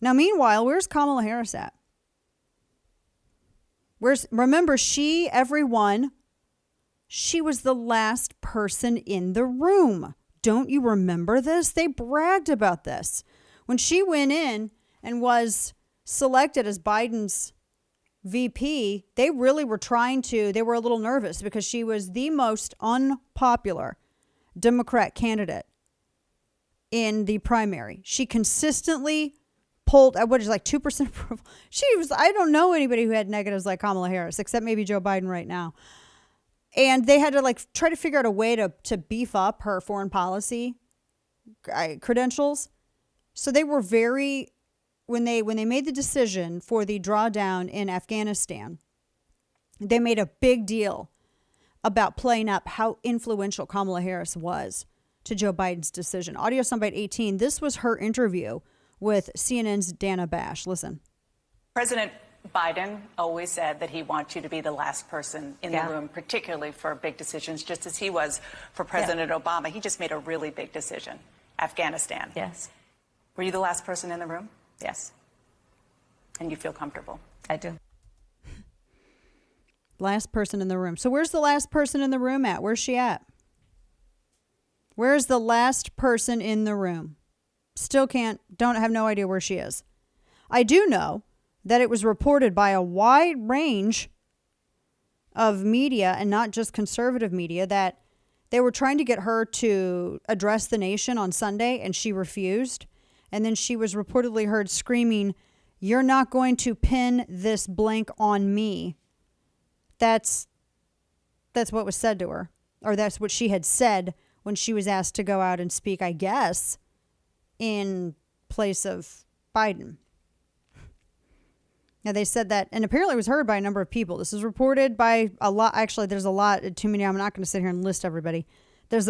Now, meanwhile, where's Kamala Harris at? Remember, she was the last person in the room. Don't you remember this? They bragged about this. When she went in and was selected as Biden's VP, they really were they were a little nervous because she was the most unpopular Democrat candidate in the primary. She consistently polled at 2% approval. I don't know anybody who had negatives like Kamala Harris, except maybe Joe Biden right now. And they had to try to figure out a way to beef up her foreign policy credentials. So they were when they made the decision for the drawdown in Afghanistan, they made a big deal about playing up how influential Kamala Harris was to Joe Biden's decision. Audio soundbite 18. This was her interview with CNN's Dana Bash. Listen. President Biden always said that he wants you to be the last person in the room, particularly for big decisions, just as he was for President Obama. He just made a really big decision. Afghanistan. Yes. Were you the last person in the room? Yes. And you feel comfortable? I do. Last person in the room. So where's the last person in the room at? Where's she at? Where's the last person in the room? Still don't have no idea where she is. I do know that it was reported by a wide range of media, and not just conservative media, that they were trying to get her to address the nation on Sunday, and she refused. And then she was reportedly heard screaming, "You're not going to pin this blank on me." That's what was said to her, or that's what she had said when she was asked to go out and speak, I guess, in place of Biden. Now, they said that, and apparently it was heard by a number of people. This is reported by a lot. Actually, there's a lot, too many. I'm not going to sit here and list everybody. There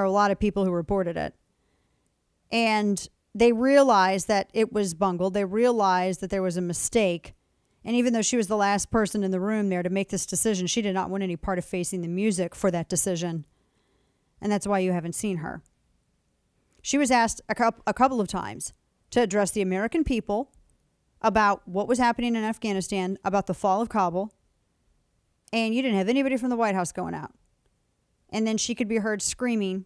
are a lot of people who reported it. And they realized that it was bungled. They realized that there was a mistake. And even though she was the last person in the room there to make this decision, she did not want any part of facing the music for that decision. And that's why you haven't seen her. She was asked a couple of times to address the American people about what was happening in Afghanistan, about the fall of Kabul, and you didn't have anybody from the White House going out. And then she could be heard screaming,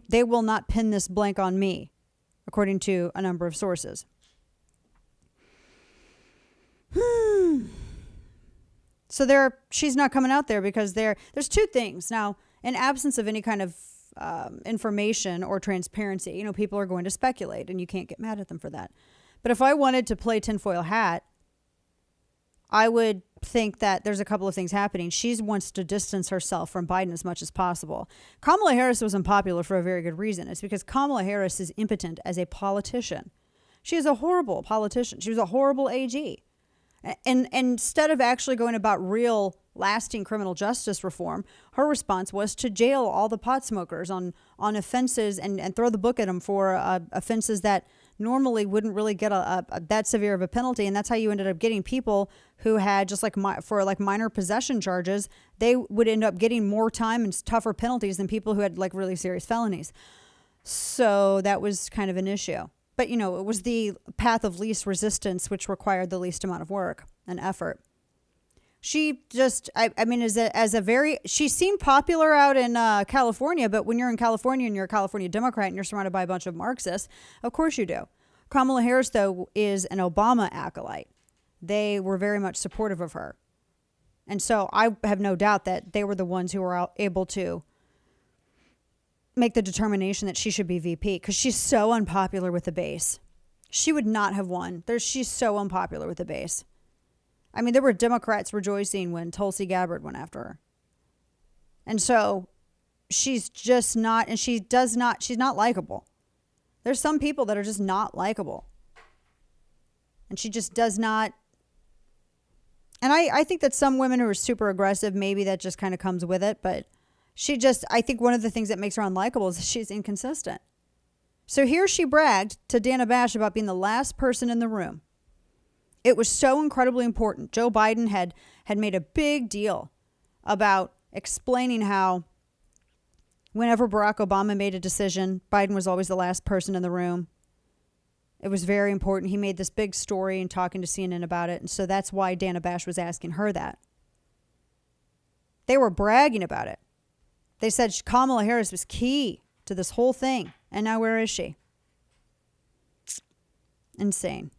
"They will not pin this blank on me," according to a number of sources. So she's not coming out there because there's two things. Now, in absence of any kind of information or transparency, people are going to speculate, and you can't get mad at them for that. But if I wanted to play tinfoil hat, I would think that there's a couple of things happening. She wants to distance herself from Biden as much as possible. Kamala Harris was unpopular for a very good reason. It's because Kamala Harris is impotent as a politician. She is a horrible politician. She was a horrible AG. And instead of actually going about real lasting criminal justice reform, her response was to jail all the pot smokers on offenses and throw the book at them for offenses that normally wouldn't really get that severe of a penalty. And that's how you ended up getting people who had just for minor possession charges, they would end up getting more time and tougher penalties than people who had really serious felonies. So that was kind of an issue. But, it was the path of least resistance, which required the least amount of work and effort. She just, she seemed popular out in California, but when you're in California and you're a California Democrat and you're surrounded by a bunch of Marxists, of course you do. Kamala Harris, though, is an Obama acolyte. They were very much supportive of her. And so I have no doubt that they were the ones who were able to make the determination that she should be VP, because she's so unpopular with the base. She would not have won. She's so unpopular with the base. I mean, there were Democrats rejoicing when Tulsi Gabbard went after her. And so she's just not, and she's not likable. There's some people that are just not likable. And she just does not. And I think that some women who are super aggressive, maybe that just kind of comes with it. But I think one of the things that makes her unlikable is she's inconsistent. So here she bragged to Dana Bash about being the last person in the room. It was so incredibly important. Joe Biden had made a big deal about explaining how whenever Barack Obama made a decision, Biden was always the last person in the room. It was very important. He made this big story and talking to CNN about it. And so that's why Dana Bash was asking her that. They were bragging about it. They said Kamala Harris was key to this whole thing. And now where is she? Insane.